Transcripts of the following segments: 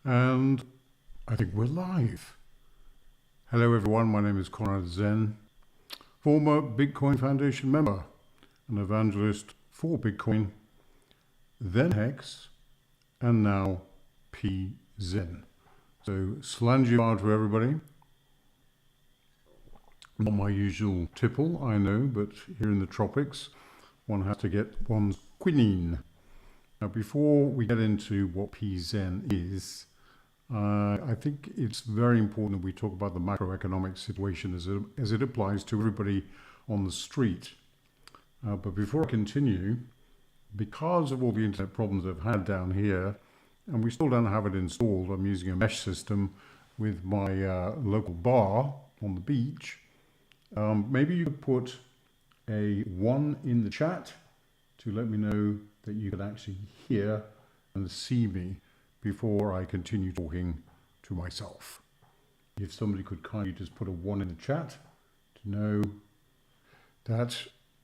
And I think we're live. Hello everyone, my name is Conrad Zen, former Bitcoin Foundation member, an evangelist for Bitcoin, then Hex, and now PZEN. So Slangibar to everybody. Not my usual tipple, I know, but here in the tropics, one has to get one's quinine. Now before we get into what PZEN is, I think it's very important that we talk about the macroeconomic situation as it applies to everybody on the street. But before I continue, because of all the internet problems I've had down here, and we still don't have it installed, I'm using a mesh system with my local bar on the beach. Maybe you could put a 1 in the chat to let me know that you can actually hear and see me before I continue talking to myself. If somebody could kindly just put a 1 in the chat to know that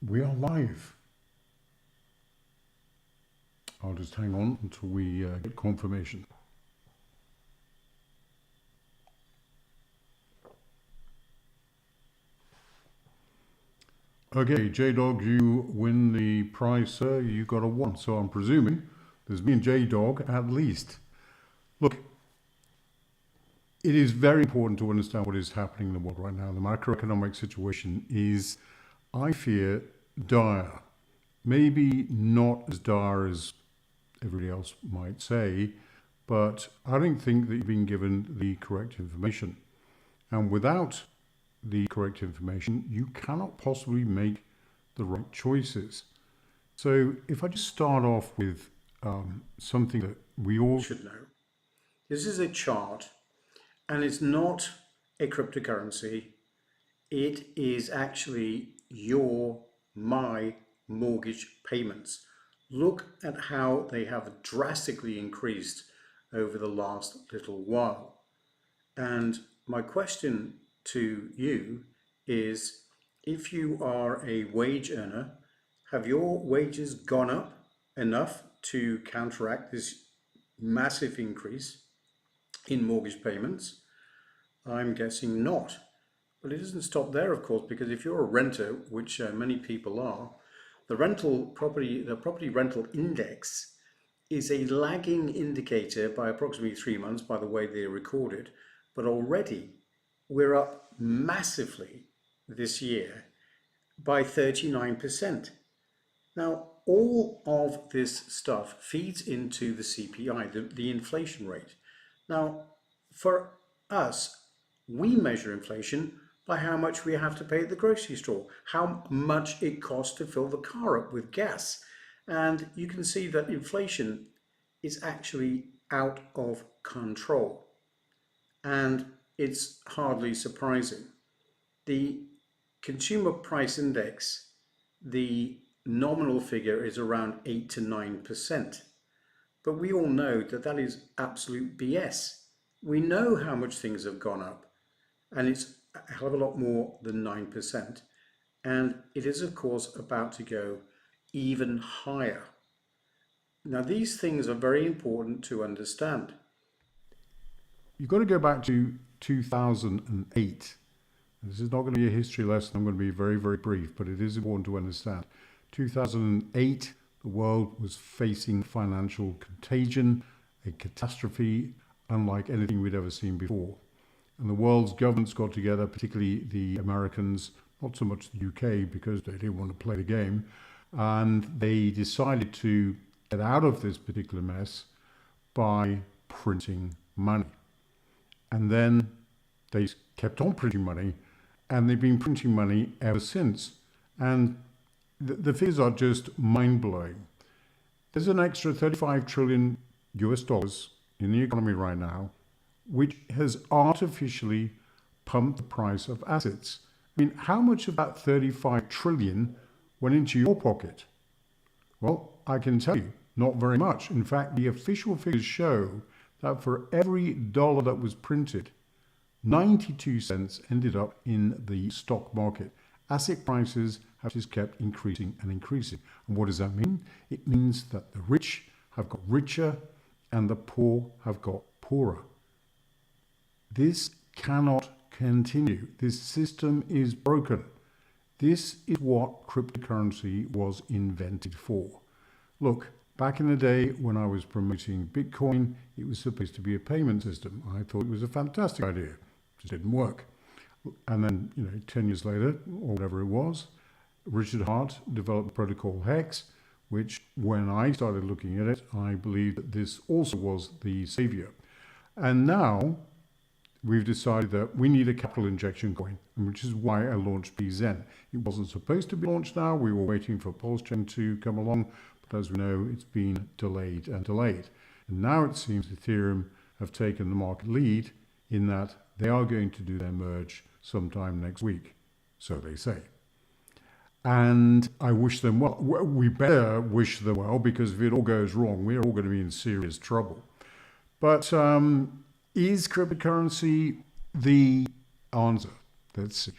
we are live. I'll just hang on until we get confirmation. Okay, J-Dog, you win the prize, sir. You got a 1. So I'm presuming there's me and J-Dog at least. Look, it is very important to understand what is happening in the world right now. The macroeconomic situation is, I fear, dire. Maybe not as dire as everybody else might say, but I don't think that you've been given the correct information. And without the correct information, you cannot possibly make the right choices. So if I just start off with something that we all should know. This is a chart, and it's not a cryptocurrency. It is actually my mortgage payments. Look at how they have drastically increased over the last little while. And my question to you is, if you are a wage earner, have your wages gone up enough to counteract this massive increase in mortgage payments? I'm guessing not. But it doesn't stop there, of course, because if you're a renter, which many people are, the property rental index is a lagging indicator by approximately 3 months by the way they're recorded, but already we're up massively this year by 39%. Now, all of this stuff feeds into the CPI, the inflation rate. Now, for us, we measure inflation by how much we have to pay at the grocery store, how much it costs to fill the car up with gas. And you can see that inflation is actually out of control. And it's hardly surprising. The consumer price index, the nominal figure is around 8 to 9%. But we all know that that is absolute BS. We know how much things have gone up, and it's a hell of a lot more than 9%. And it is, of course, about to go even higher. Now, these things are very important to understand. You've got to go back to 2008. This is not going to be a history lesson. I'm going to be very, very brief, but it is important to understand. 2008, the world was facing financial contagion, a catastrophe unlike anything we'd ever seen before. And the world's governments got together, particularly the Americans, not so much the UK because they didn't want to play the game, and they decided to get out of this particular mess by printing money. And then they kept on printing money, and they've been printing money ever since. And the figures are just mind-blowing. There's an extra 35 trillion US dollars in the economy right now, which has artificially pumped the price of assets. I mean, how much of that 35 trillion went into your pocket? Well, I can tell you, not very much. In fact, the official figures show that for every dollar that was printed, 92 cents ended up in the stock market. Asset prices have just kept increasing and increasing. And what does that mean? It means that the rich have got richer and the poor have got poorer. poorer. This cannot continue. This system is broken. This is what cryptocurrency was invented for. Look, back in the day when I was promoting Bitcoin, it was supposed to be a payment system. I thought it was a fantastic idea. It just didn't work. And then, 10 years later, or whatever it was, Richard Hart developed the protocol Hex, which when I started looking at it, I believed that this also was the savior. And now we've decided that we need a capital injection coin, which is why I launched PZEN. It wasn't supposed to be launched now. We were waiting for PulseChain to come along, but as we know, it's been delayed and delayed. And now it seems Ethereum have taken the market lead in that they are going to do their merge sometime next week, so they say. And I wish them well. We better wish them well, because if it all goes wrong, we're all going to be in serious trouble. But is cryptocurrency the answer? Let's see.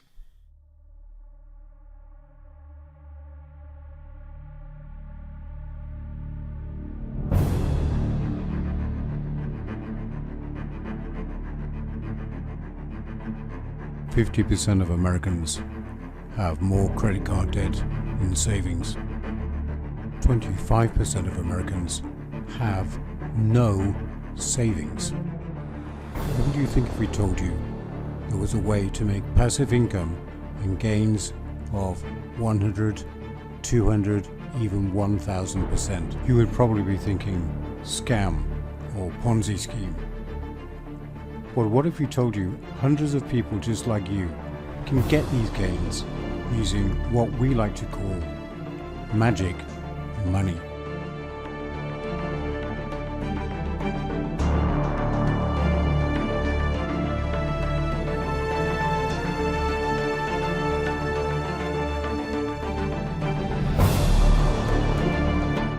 %50 of Americans have more credit card debt than savings. 25% of Americans have no savings. What would you think if we told you there was a way to make passive income and gains of 100, 200, even 1,000%? You would probably be thinking scam or Ponzi scheme. Well, what if we told you hundreds of people just like you can get these gains using what we like to call magic money?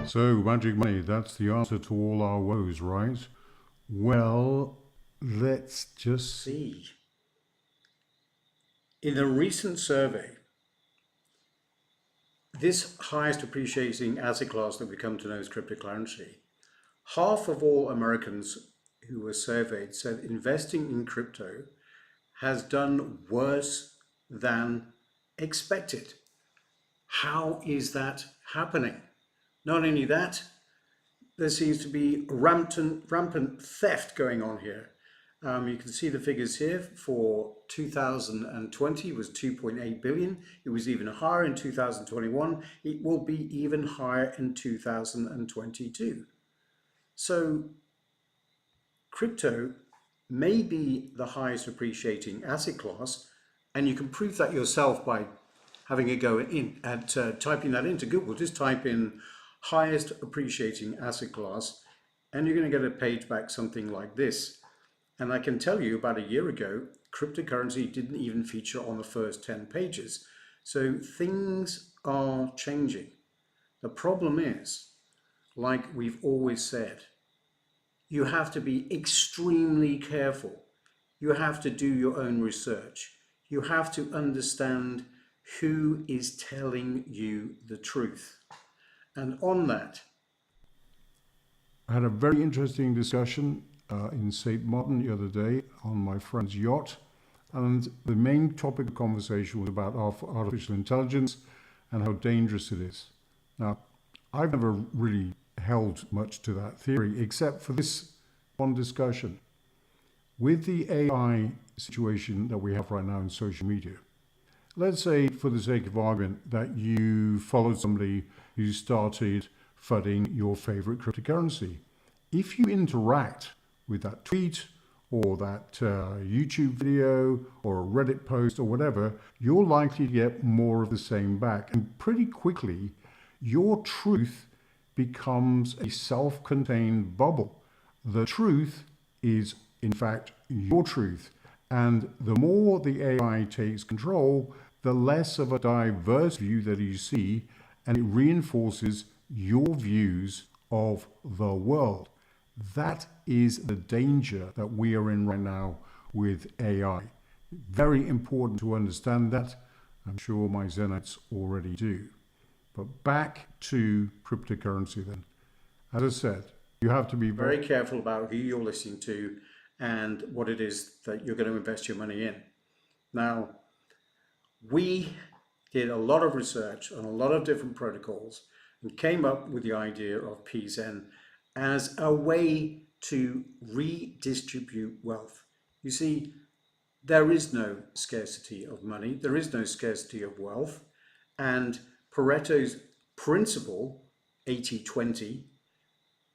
So, magic money, that's the answer to all our woes, right? Well, let's just see. In a recent survey, this highest appreciating asset class that we come to know as cryptocurrency, half of all Americans who were surveyed said investing in crypto has done worse than expected. How is that happening? Not only that, there seems to be rampant theft going on here. You can see the figures here for 2020 was 2.8 billion. It was even higher in 2021. It will be even higher in 2022. So crypto may be the highest appreciating asset class, and you can prove that yourself by having a go at typing that into Google. Just type in highest appreciating asset class, and you're going to get a page back something like this. And I can tell you about a year ago, cryptocurrency didn't even feature on the first 10 pages. So things are changing. The problem is, like we've always said, you have to be extremely careful. You have to do your own research. You have to understand who is telling you the truth. And on that, I had a very interesting discussion in St. Martin the other day on my friend's yacht, and the main topic of conversation was about artificial intelligence and how dangerous it is. Now, I've never really held much to that theory except for this one discussion. With the AI situation that we have right now in social media, let's say, for the sake of argument, that you followed somebody who started fudding your favorite cryptocurrency. If you interact with that tweet or that YouTube video or a Reddit post or whatever, you're likely to get more of the same back. And pretty quickly, your truth becomes a self-contained bubble. The truth is, in fact, your truth. And the more the AI takes control, the less of a diverse view that you see, and it reinforces your views of the world. That is the danger that we are in right now with AI. Very important to understand that. I'm sure my Zenites already do. But back to cryptocurrency then. As I said, you have to be very careful about who you're listening to and what it is that you're going to invest your money in. Now, we did a lot of research on a lot of different protocols and came up with the idea of PZEN as a way to redistribute wealth. You see, there is no scarcity of money, there is no scarcity of wealth, and Pareto's principle, 80-20,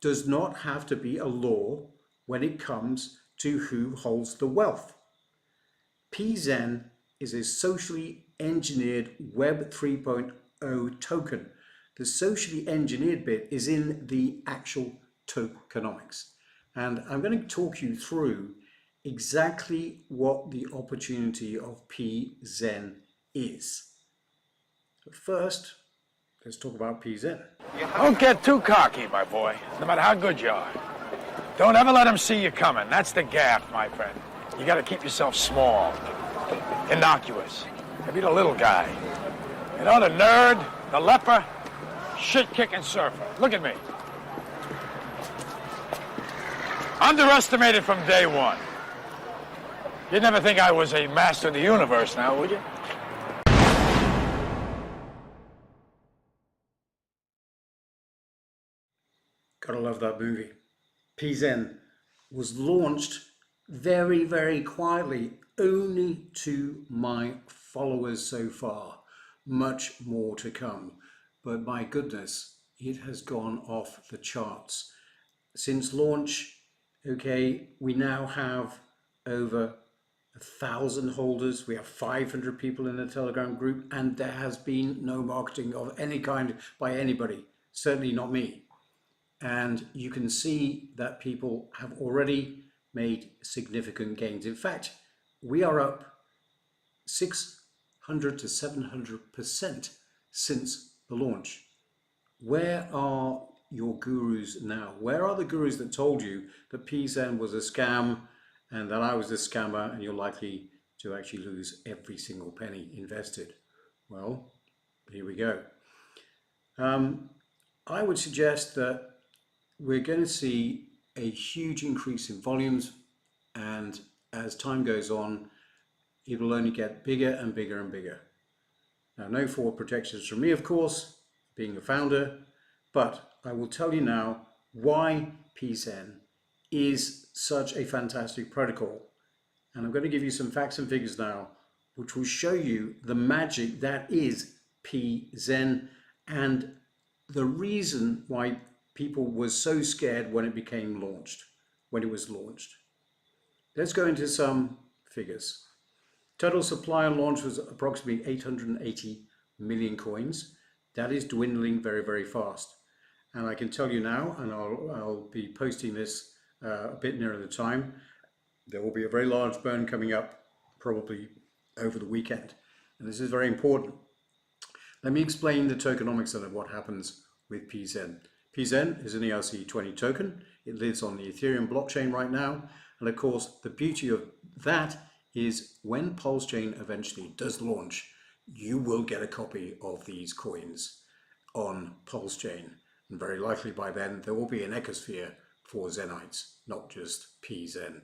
does not have to be a law when it comes to who holds the wealth. PZEN is a socially engineered Web 3.0 token. The socially engineered bit is in the actual tokenomics. And I'm going to talk you through exactly what the opportunity of PZEN is. But first, let's talk about PZEN. Don't get too cocky, my boy, no matter how good you are. Don't ever let them see you coming. That's the gaff, my friend. You got to keep yourself small, innocuous. Maybe the little guy. You know, the nerd, the leper, shit-kicking surfer. Look at me. Underestimated from day one. You'd never think I was a master of the universe now, would you? Gotta love that movie. PZEN was launched very, very quietly, only to my followers so far. Much more to come. But my goodness, it has gone off the charts. Since launch, okay, we now have over 1,000 holders. We have 500 people in the Telegram group, and there has been no marketing of any kind by anybody, certainly not me. And you can see that people have already made significant gains. In fact, we are up 600 to 700% since the launch. Where are your gurus now? Where are the gurus that told you that PZEN was a scam and that I was a scammer and you're likely to actually lose every single penny invested? Well, here we go. I would suggest that we're going to see a huge increase in volumes, and as time goes on, it will only get bigger and bigger and bigger. Now, no forward projections from me, of course, being a founder, but I will tell you now why PZEN is such a fantastic protocol. And I'm going to give you some facts and figures now, which will show you the magic that is PZEN and the reason why people were so scared when it became launched, when it was launched. Let's go into some figures. Total supply on launch was approximately 880 million coins. That is dwindling very, very fast. And I can tell you now, and I'll be posting this a bit nearer the time, there will be a very large burn coming up probably over the weekend. And this is very important. Let me explain the tokenomics of what happens with PZEN. PZEN is an ERC20 token. It lives on the Ethereum blockchain right now. And of course, the beauty of that is when Pulse Chain eventually does launch, you will get a copy of these coins on Pulse Chain. And very likely by then, there will be an ecosphere for Zenites, not just PZEN.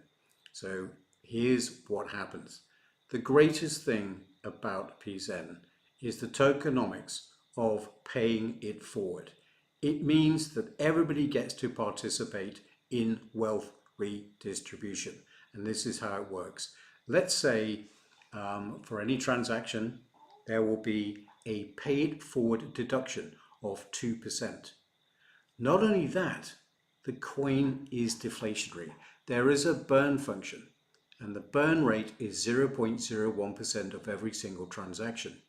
So here's what happens. The greatest thing about PZEN is the tokenomics of paying it forward. It means that everybody gets to participate in wealth redistribution. And this is how it works. Let's say for any transaction, there will be a pay it forward deduction of 2%. Not only that, the coin is deflationary. There is a burn function, and the burn rate is 0.01% of every single transaction.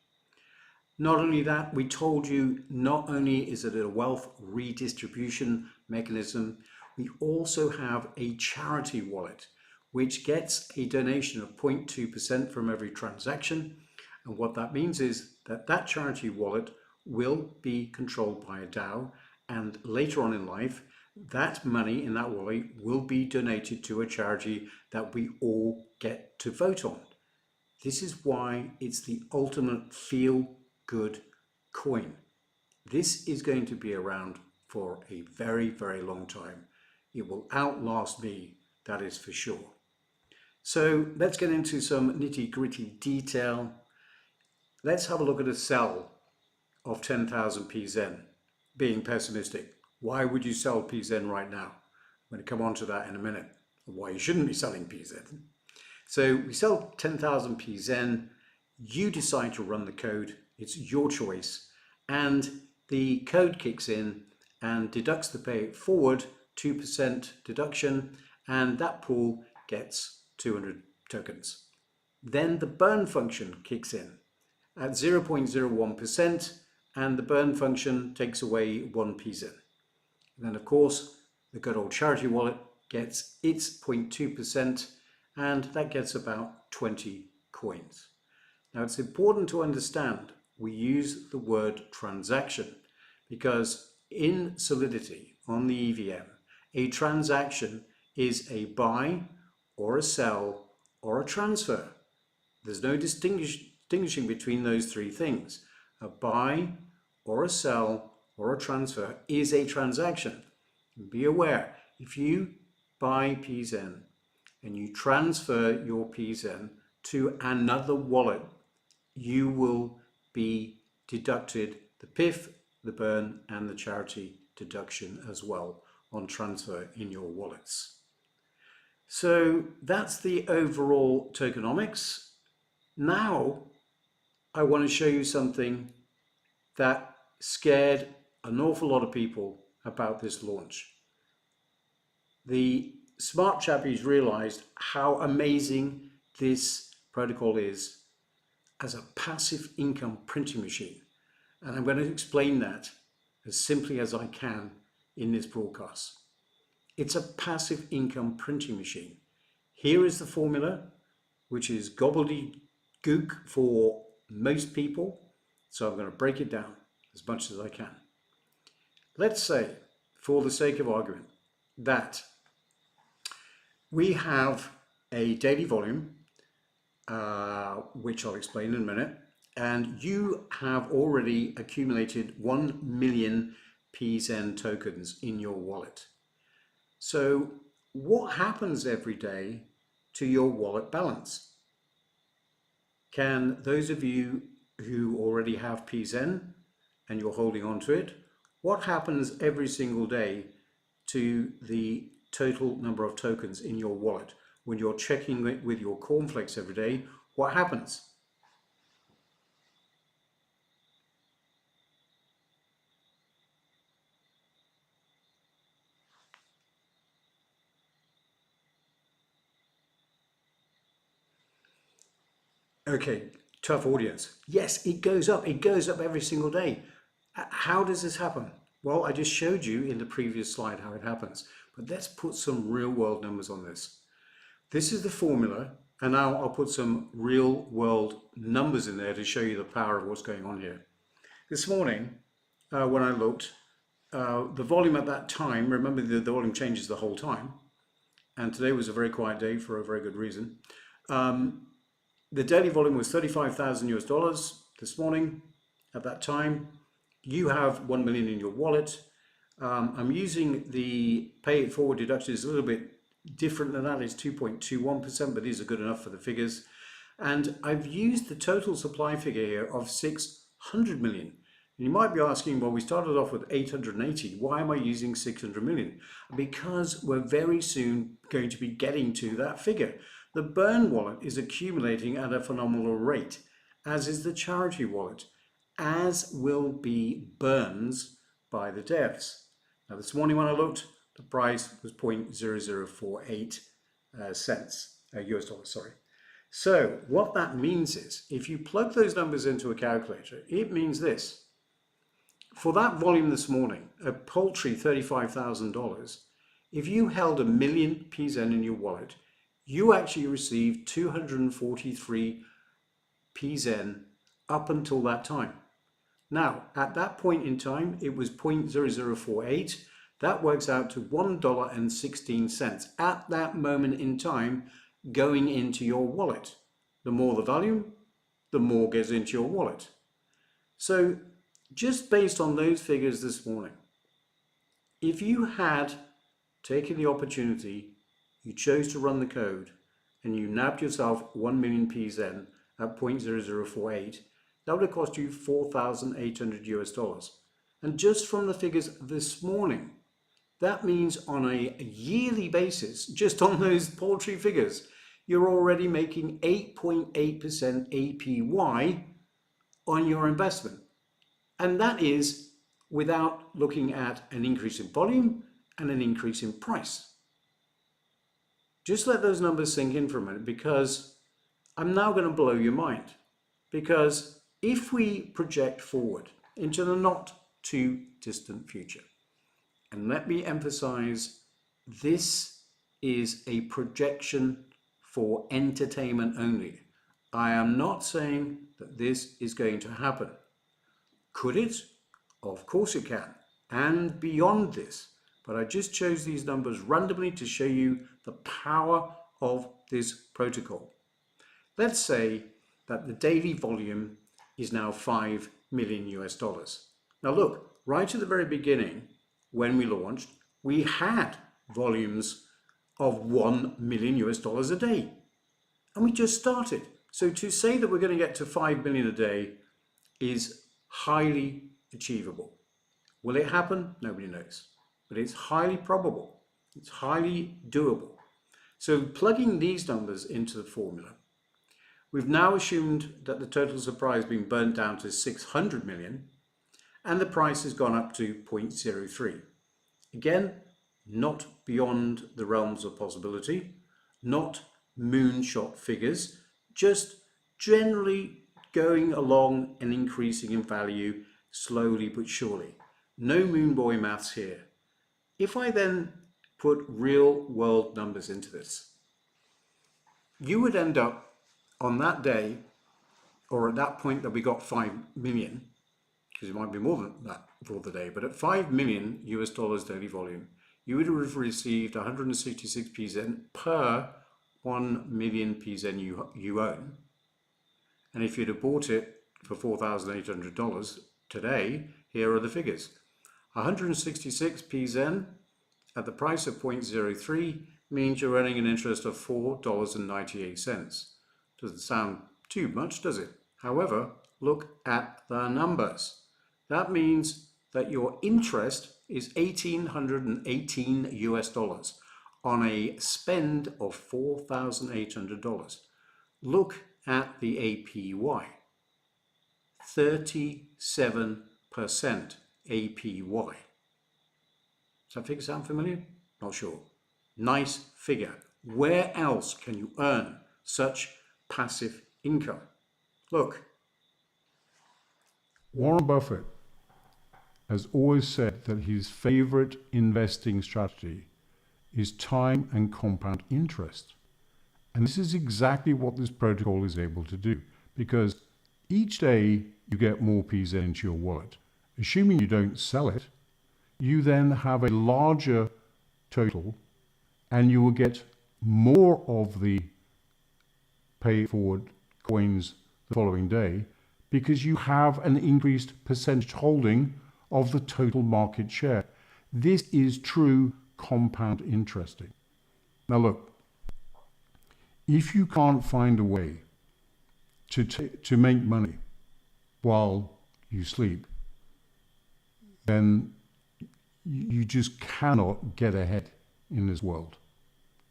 Not only that, we told you not only is it a wealth redistribution mechanism, we also have a charity wallet, which gets a donation of 0.2% from every transaction. And what that means is that that charity wallet will be controlled by a DAO, and later on in life, that money in that wallet will be donated to a charity that we all get to vote on. This is why it's the ultimate feel-good coin. This is going to be around for a very, very long time. It will outlast me, that is for sure. So let's get into some nitty-gritty detail. Let's have a look at a sell of 10,000 PZEN, being pessimistic. Why would you sell PZEN right now? I'm going to come on to that in a minute, why you shouldn't be selling PZEN. So we sell 10,000 PZEN, you decide to run the code, it's your choice, and the code kicks in and deducts the pay it forward, 2% deduction, and that pool gets 200 tokens. Then the burn function kicks in at 0.01%, and the burn function takes away 1 PZEN. And then of course, the good old charity wallet gets its 0.2%, and that gets about 20 coins. Now it's important to understand we use the word transaction because in Solidity on the EVM, a transaction is a buy or a sell or a transfer. There's no distinguishing between those three things. A buy or a sell or a transfer is a transaction. Be aware, if you buy PZEN and you transfer your PZEN to another wallet, you will be deducted the PIF, the burn, and the charity deduction as well on transfer in your wallets. So that's the overall tokenomics. Now I want to show you something that scared an awful lot of people about this launch. The smart chappies realized how amazing this protocol is as a passive income printing machine. And I'm going to explain that as simply as I can in this broadcast. It's a passive income printing machine. Here is the formula, which is gobbledygook for most people. So I'm going to break it down as much as I can. Let's say, for the sake of argument, that we have a daily volume, which I'll explain in a minute, and you have already accumulated 1 million PZEN tokens in your wallet. So what happens every day to your wallet balance? Can those of you who already have PZEN and you're holding on to it, what happens every single day to the total number of tokens in your wallet? When you're checking it with your cornflakes every day, what happens? Okay, tough audience. Yes, it goes up. It goes up every single day. How does this happen? Well, I just showed you in the previous slide how it happens, but let's put some real world numbers on this. This is the formula, and now I'll put some real world numbers in there to show you the power of what's going on here. This morning, when I looked, the volume at that time, remember the volume changes the whole time, and today was a very quiet day for a very good reason. The daily volume was $35,000 this morning. At that time, you have 1 million in your wallet. I'm using the pay it forward deduction is a little bit different than that. It's 2.21%, but these are good enough for the figures. And I've used the total supply figure here of 600 million. And you might be asking, well, we started off with 880. Why am I using 600 million? Because we're very soon going to be getting to that figure. The burn wallet is accumulating at a phenomenal rate, as is the charity wallet, as will be burns by the devs. Now this morning when I looked, the price was 0.0048 cents, US dollars, sorry. So what that means is, if you plug those numbers into a calculator, it means this. For that volume this morning, a paltry $35,000, if you held 1 million PZEN in your wallet, you actually received 243 PZEN up until that time. Now, at that point in time, it was 0.0048. That works out to $1.16 at that moment in time going into your wallet. The more the volume, the more goes into your wallet. So just based on those figures this morning, if you had taken the opportunity, you chose to run the code and you nabbed yourself 1 million PZEN at 0.0048, that would have cost you $4,800. And just from the figures this morning, that means on a yearly basis, just on those paltry figures, you're already making 8.8% APY on your investment. And that is without looking at an increase in volume and an increase in price. Just let those numbers sink in for a minute, because I'm now going to blow your mind. Because if we project forward into the not too distant future, and let me emphasize, this is a projection for entertainment only. I am not saying that this is going to happen. Could it? Of course it can. And beyond this. But I just chose these numbers randomly to show you the power of this protocol. Let's say that the daily volume is now $5 million. Now look, right at the very beginning, when we launched, we had volumes of $1 million a day. And we just started. So to say that we're going to get to 5 million a day is highly achievable. Will it happen? Nobody knows. But it's highly probable. It's highly doable. So plugging these numbers into the formula, we've now assumed that the total supply has been burnt down to 600 million and the price has gone up to 0.03. Again, not beyond the realms of possibility, not moonshot figures, just generally going along and increasing in value slowly but surely. No moon boy maths here. If I then put real world numbers into this, you would end up on that day, or at that point that we got 5 million, because it might be more than that for the day, but at $5 million daily volume, you would have received 166 PZEN per 1 million PZEN you own. And if you'd have bought it for $4,800 today, here are the figures. 166 PZEN at the price of 0.03 means you're earning an interest of $4.98. Doesn't sound too much, does it? However, look at the numbers. That means that your interest is $1,818 on a spend of $4,800. Look at the APY. 37% APY. Does that figure sound familiar? Not sure. Nice figure. Where else can you earn such passive income? Look. Warren Buffett has always said that his favorite investing strategy is time and compound interest. And this is exactly what this protocol is able to do, because each day you get more PZEN into your wallet. Assuming you don't sell it, you then have a larger total and you will get more of the pay forward coins the following day because you have an increased percentage holding of the total market share. This is true compound interesting. Now look, if you can't find a way to make money while you sleep, then you just cannot get ahead in this world.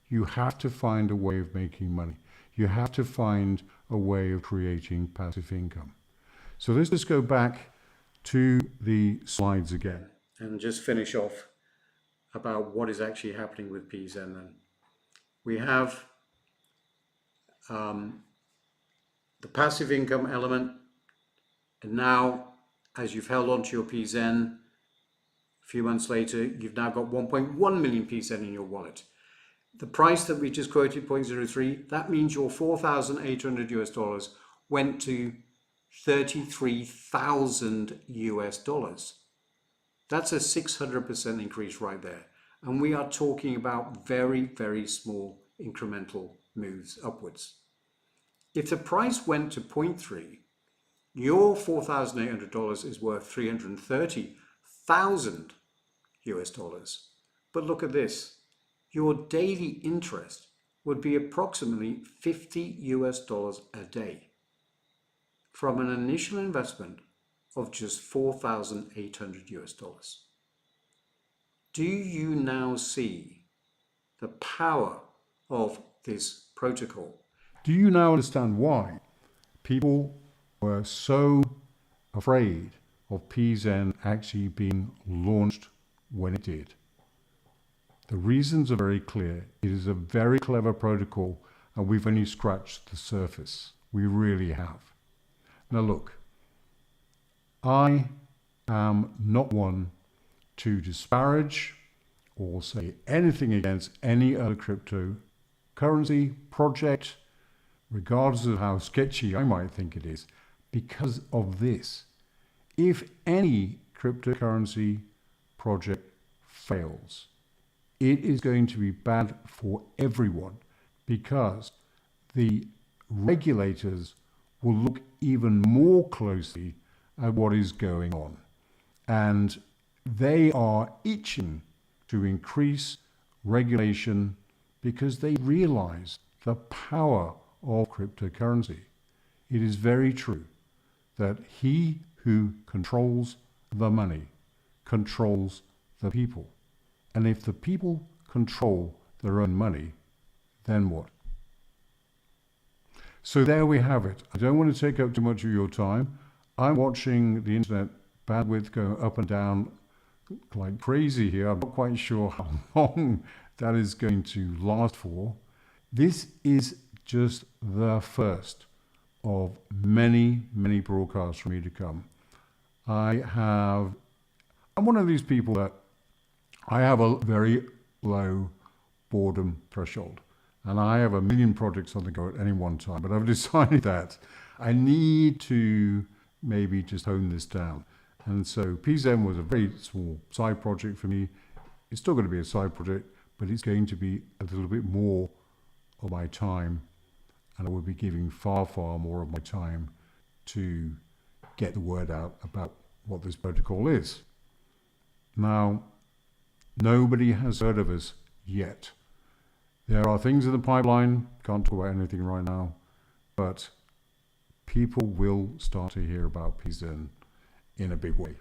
You have to find a way of making money. You have to find a way of creating passive income. So let's just go back to the slides again and just finish off about what is actually happening with PZEN then. We have the passive income element, and now as you've held on to your PZEN, a few months later, you've now got 1.1 million PZEN in your wallet. The price that we just quoted, 0.03, that means your $4,800 went to $33,000. That's a 600% increase right there. And we are talking about very, very small incremental moves upwards. If the price went to 0.3, your $4,800 is worth $330,000. But look at this. Your daily interest would be approximately $50 a day from an initial investment of just $4,800. Do you now see the power of this protocol? Do you now understand why people were so afraid of PZEN actually being launched when it did? The reasons are very clear. It is a very clever protocol, and we've only scratched the surface. We really have. Now look, I am not one to disparage or say anything against any other cryptocurrency project, regardless of how sketchy I might think it is, because of this. If any cryptocurrency project fails, it is going to be bad for everyone, because the regulators will look even more closely at what is going on. And they are itching to increase regulation because they realize the power of cryptocurrency. It is very true that he who controls the money controls the people. And if the people control their own money, then what? So there we have it. I don't want to take up too much of your time. I'm watching the internet bandwidth go up and down like crazy here. I'm not quite sure how long that is going to last for. This is just the first of many, many broadcasts from me to come. I'm one of these people that I have a very low boredom threshold, and I have a million projects on the go at any one time, but I've decided that I need to maybe just hone this down. And so PZEN was a very small side project for me. It's still going to be a side project, but it's going to be a little bit more of my time, and I will be giving far, far more of my time to get the word out about what this protocol is. Now, nobody has heard of us yet. There are things in the pipeline, can't talk about anything right now, but people will start to hear about PZEN in a big way.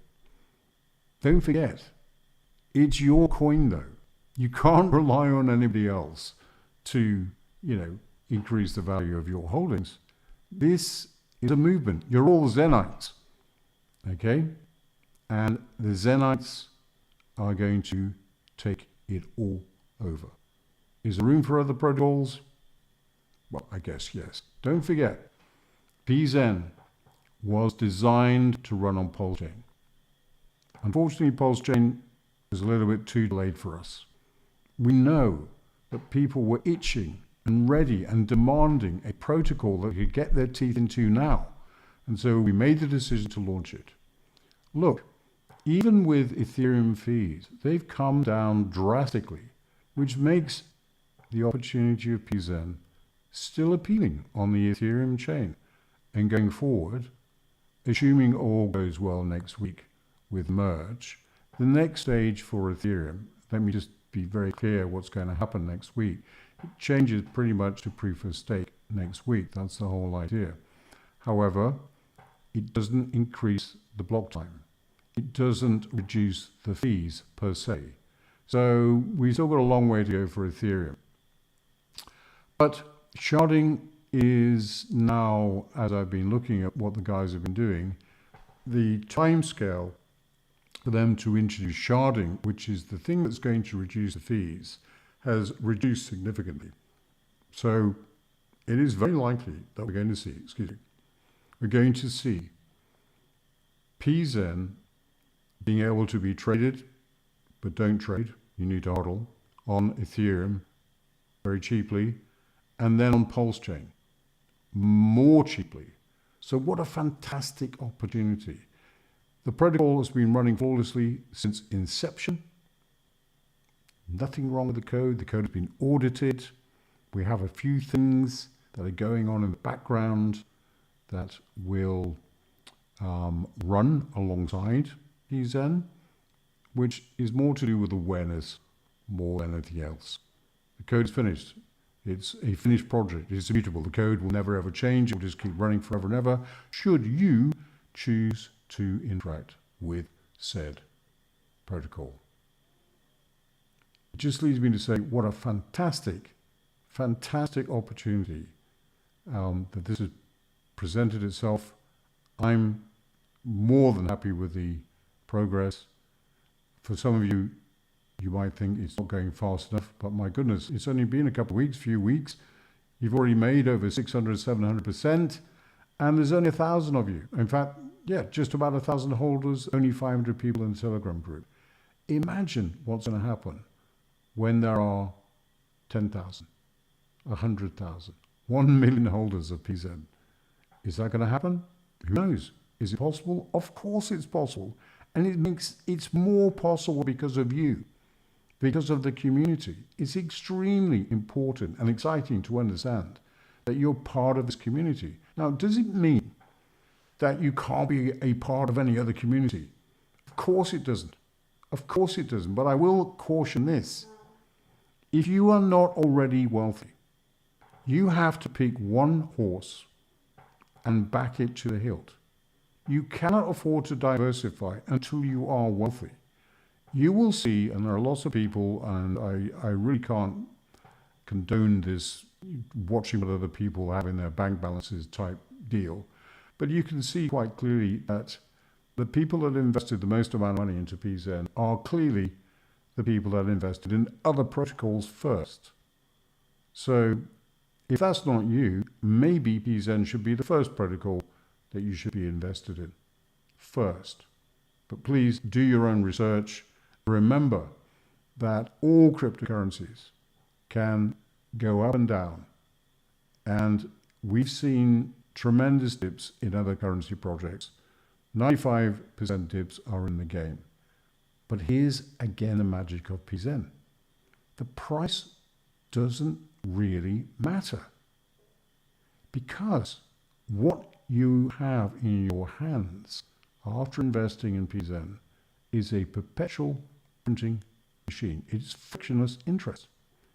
Don't forget, it's your coin though. You can't rely on anybody else to, increase the value of your holdings. This is a movement. You're all Zenites, okay? And the Zenites are going to take it all over. Is there room for other protocols? Well, I guess yes. Don't forget, PZEN was designed to run on Pulse Chain. Unfortunately, Pulse Chain is a little bit too delayed for us. We know that people were itching and ready and demanding a protocol that could get their teeth into now. And so we made the decision to launch it. Look, even with Ethereum fees, they've come down drastically, which makes the opportunity of PZEN still appealing on the Ethereum chain. And going forward, assuming all goes well next week with merge, the next stage for Ethereum, let me just be very clear what's going to happen next week. It changes pretty much to proof of stake next week. That's the whole idea. However, it doesn't increase the block time. It doesn't reduce the fees per se. So we've still got a long way to go for Ethereum. But sharding is now, as I've been looking at what the guys have been doing, the timescale for them to introduce sharding, which is the thing that's going to reduce the fees, has reduced significantly. So it is very likely that we're going to see PZEN being able to be traded, but don't trade, you need to hodl, on Ethereum very cheaply, and then on Pulse Chain more cheaply. So what a fantastic opportunity. The protocol has been running flawlessly since inception. Nothing wrong with the code. The code has been audited. We have a few things that are going on in the background that will run alongside PZEN, which is more to do with awareness more than anything else. The code is finished. It's a finished project. It's immutable. The code will never ever change. It will just keep running forever and ever, should you choose to interact with said protocol. It just leads me to say what a fantastic opportunity that this has presented itself. I'm more than happy with the progress. For some of you, you might think it's not going fast enough, but my goodness, it's only been a couple of weeks, few weeks. You've already made over 600, 700%, and there's only 1,000 of you. In fact, yeah, just about 1,000 holders, only 500 people in the Telegram group. Imagine what's going to happen when there are 10,000, 100,000, 1 million holders of PZEN. Is that going to happen? Who knows? Is it possible? Of course it's possible. And it's more possible because of you, because of the community. It's extremely important and exciting to understand that you're part of this community. Now, does it mean that you can't be a part of any other community? Of course it doesn't. Of course it doesn't. But I will caution this. If you are not already wealthy, you have to pick one horse and back it to the hilt. You cannot afford to diversify until you are wealthy. You will see, and there are lots of people, and I really can't condone this watching what other people have in their bank balances type deal, but you can see quite clearly that the people that invested the most amount of money into PZEN are clearly the people that invested in other protocols first. So if that's not you, maybe PZEN should be the first protocol that you should be invested in first. But please do your own research. Remember that all cryptocurrencies can go up and down. And we've seen tremendous dips in other currency projects. 95% dips are in the game. But here's again the magic of PZEN. The price doesn't really matter, because what you have in your hands after investing in PZEN is a perpetual printing machine. It's frictionless interest.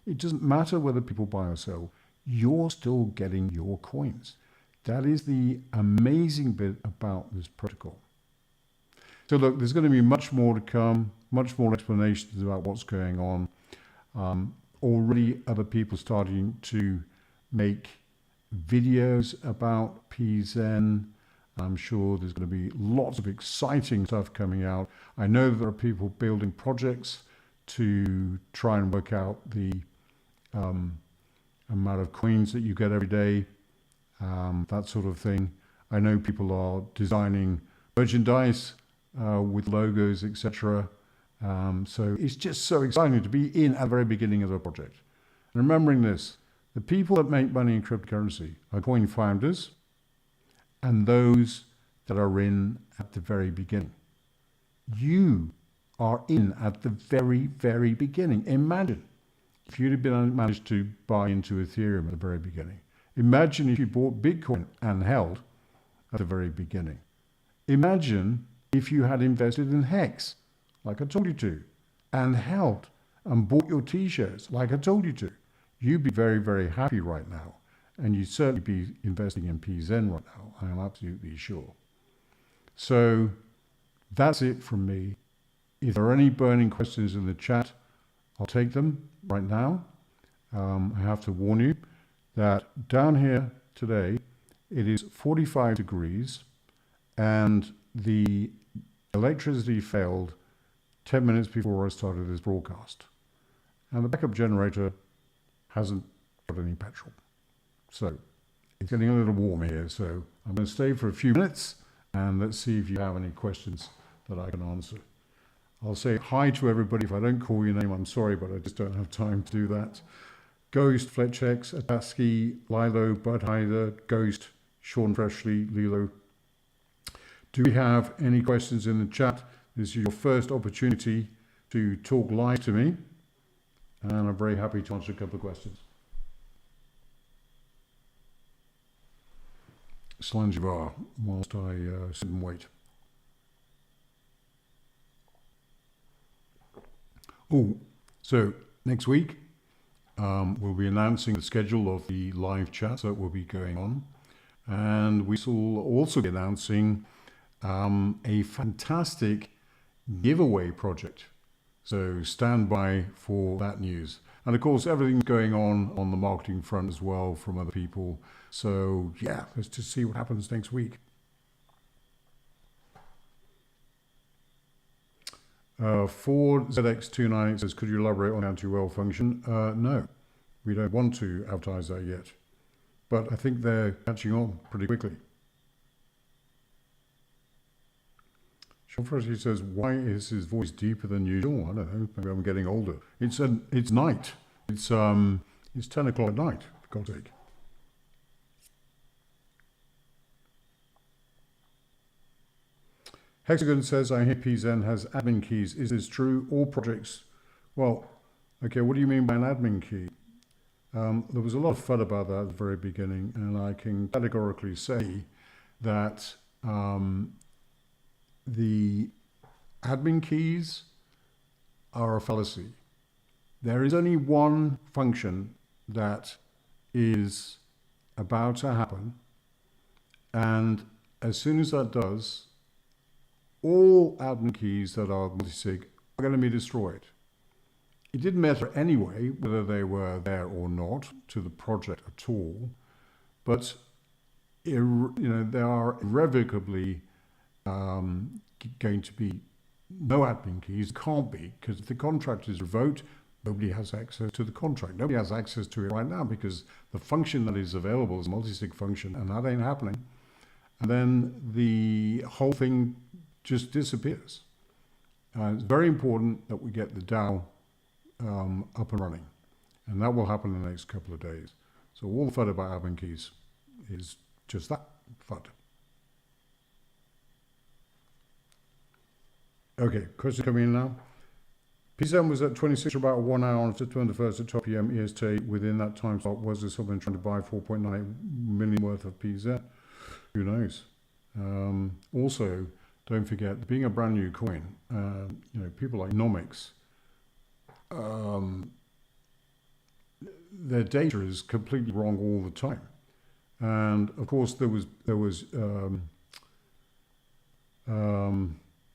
It doesn't matter whether people buy or sell, you're still getting your coins. That is the amazing bit about this protocol. So look, there's going to be much more to come, much more explanations about what's going on. Already other people starting to make videos about PZEN. I'm sure there's going to be lots of exciting stuff coming out. I know there are people building projects to try and work out the amount of coins that you get every day, that sort of thing. I know people are designing merchandise with logos, etc. So it's just so exciting to be in at the very beginning of the project. And remembering this, the people that make money in cryptocurrency are coin founders and those that are in at the very beginning. You are in at the very, very beginning. Imagine if you'd have been managed to buy into Ethereum at the very beginning. Imagine if you bought Bitcoin and held at the very beginning. Imagine if you had invested in Hex, like I told you to, and held and bought your T-shirts, like I told you to. You'd be very, very happy right now. And you'd certainly be investing in PZEN right now, I am absolutely sure. So that's it from me. If there are any burning questions in the chat, I'll take them right now. I have to warn you that down here today, it is 45 degrees and the electricity failed 10 minutes before I started this broadcast. And the backup generator hasn't got any petrol. So it's getting a little warm here. So I'm going to stay for a few minutes and let's see if you have any questions that I can answer. I'll say hi to everybody. If I don't call your name, I'm sorry, but I just don't have time to do that. Ghost, Fletchex, Ataski, Lilo, Bud Hyder, Ghost, Sean Freshley, Lilo. Do we have any questions in the chat? This is your first opportunity to talk live to me, and I'm very happy to answer a couple of questions. Slanjivar, whilst I sit and wait. Oh, so next week, we'll be announcing the schedule of the live chats that will be going on. And we will also be announcing a fantastic giveaway project. So stand by for that news. And of course, everything's going on the marketing front as well from other people. So yeah, let's just see what happens next week. Ford ZX29 says, could you elaborate on the anti-whale function? No, we don't want to advertise that yet. But I think they're catching on pretty quickly. Sean Freshie says, why is his voice deeper than usual? I don't know, maybe I'm getting older. It's night. It's 10 o'clock at night, for God's sake. Hexagon says, I hear PZEN has admin keys. Is this true? All projects, well, okay, what do you mean by an admin key? There was a lot of FUD about that at the very beginning, and I can categorically say that the admin keys are a fallacy. There is only one function that is about to happen, and as soon as that does, all admin keys that are multisig are going to be destroyed. It didn't matter anyway whether they were there or not to the project at all, but there are irrevocably going to be no admin keys. Can't be, because if the contract is revoked, nobody has access to the contract. Nobody has access to it right now because the function that is available is a multisig function, and that ain't happening. And then the whole thing just disappears. It's very important that we get the DAO up and running, and that will happen in the next couple of days. So all the FUD about admin keys is just that, FUD. Okay, question coming in now. PZEN was at 26 for about 1 hour on September 1st at 12 p.m. EST. Within that time slot, was there someone trying to buy 4.9 million worth of PZEN? Who knows? Also, don't forget, being a brand new coin, people like Nomics, their data is completely wrong all the time. And of course, there was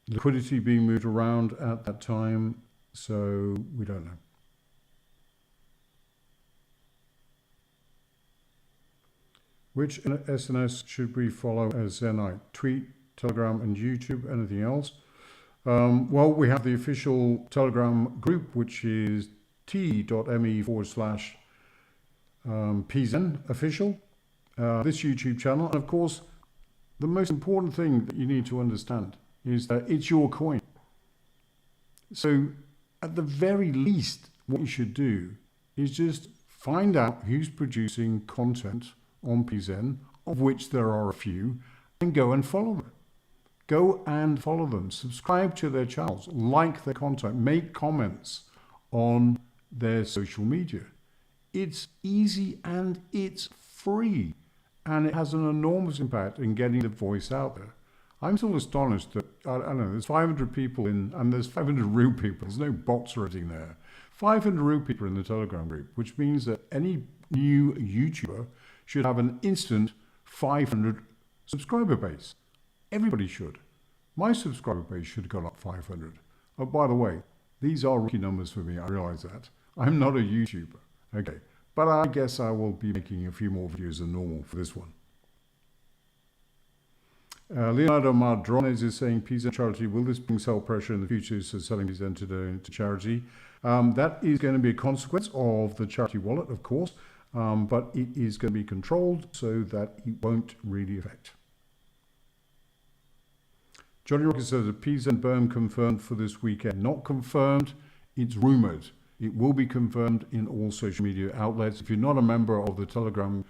liquidity being moved around at that time, so we don't know. Which SNS should we follow as Zenite? Tweet, Telegram, and YouTube. Anything else? Well, we have the official Telegram group, which is t.me/PZEN official. This YouTube channel, and of course, the most important thing that you need to understand is that it's your coin. So, at the very least, what you should do is just find out who's producing content on PZEN, of which there are a few, and go and follow them. Go and follow them. Subscribe to their channels. Like their content. Make comments on their social media. It's easy and it's free. And it has an enormous impact in getting the voice out there. I'm still astonished that, I don't know, there's 500 people and there's 500 real people. There's no bots or anything there. 500 real people in the Telegram group, which means that any new YouTuber should have an instant 500 subscriber base. Everybody should. My subscriber base should have gone up 500. Oh, by the way, these are rookie numbers for me. I realize that. I'm not a YouTuber. Okay. But I guess I will be making a few more videos than normal for this one. Leonardo Madrones is saying, PZEN charity, will this bring sell pressure in the future? So selling PZEN to charity. That is going to be a consequence of the charity wallet, of course. But it is going to be controlled so that it won't really affect. Johnny Rocket says a PZEN burn confirmed for this weekend. Not confirmed, it's rumored. It will be confirmed in all social media outlets. If you're not a member of the Telegram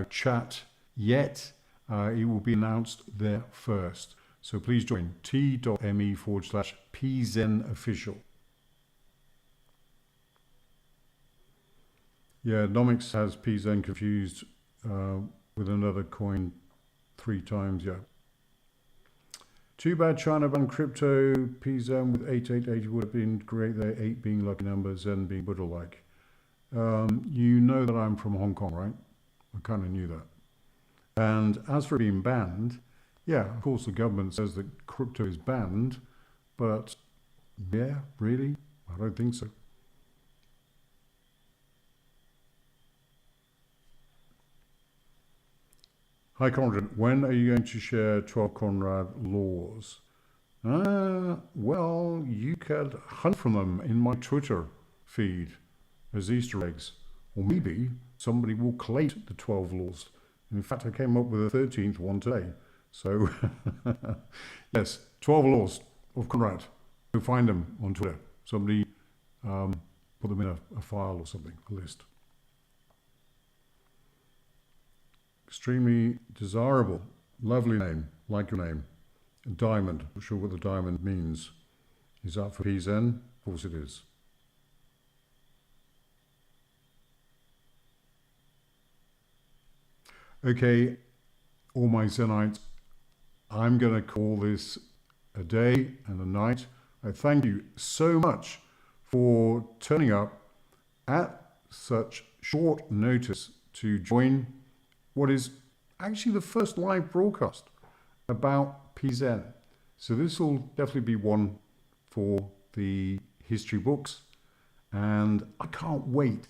chat yet, it will be announced there first. So please join t.me/PZEN official. Yeah, Nomics has PZEN confused with another coin 3 times, yeah. Too bad China banned crypto. PZEN with 888 would have been great there, 8 being lucky numbers and being Buddha-like. You know that I'm from Hong Kong, right? I kind of knew that. And as for it being banned, yeah, of course the government says that crypto is banned, but yeah, really? I don't think so. Hi Conrad, when are you going to share 12 Conrad laws? Well, you could hunt for them in my Twitter feed as Easter eggs. Or maybe somebody will collate the 12 laws. In fact, I came up with a 13th one today. So, yes, 12 laws of Conrad. Go find them on Twitter. Somebody put them in a file or something, a list. Extremely desirable. Lovely name. Like your name. Diamond. Not sure what the diamond means. Is that for PZEN? Of course it is. Okay, all my Zenites, I'm going to call this a day and a night. I thank you so much for turning up at such short notice to join what is actually the first live broadcast about PZEN. So this will definitely be one for the history books, and I can't wait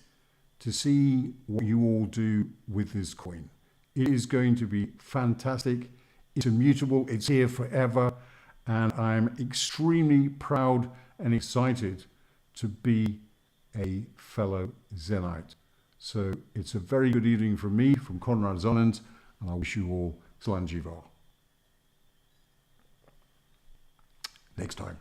to see what you all do with this coin. It is going to be fantastic. It's immutable, it's here forever, and I'm extremely proud and excited to be a fellow Zenite. So it's a very good evening from me, from Conrad Zonens, and I wish you all Slanjivar. Next time.